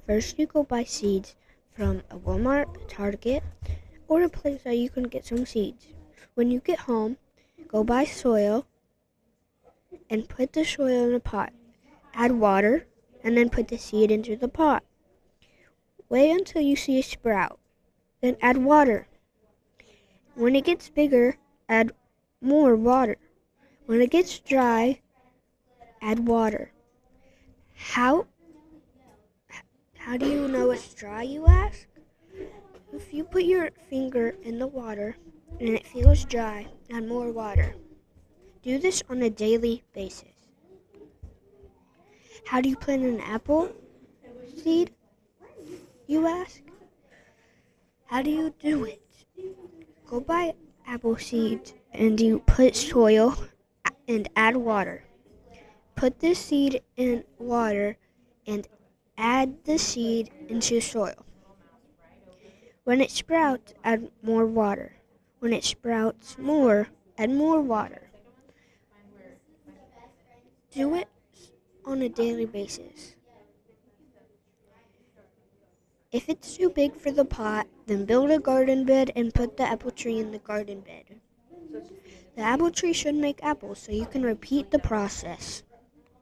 First, you go buy seeds from a Walmart, Target, or a place that you can get some seeds. When you get home, go buy soil and put the soil in a pot. Add water and then put the seed into the pot. Wait until you see a sprout. Then add water. When it gets bigger, add more water. When it gets dry, add water. How do you know it's dry, you ask? If you put your finger in the water and it feels dry, add more water. Do this on a daily basis. How do you plant an apple seed, you ask? How do you do it? Go buy apple seeds and you put soil and add water. Put the seed in water and add the seed into soil. When it sprouts, add more water. When it sprouts more, add more water. Do it on a daily basis. If it's too big for the pot, then build a garden bed and put the apple tree in the garden bed. The apple tree should make apples, so you can repeat the process.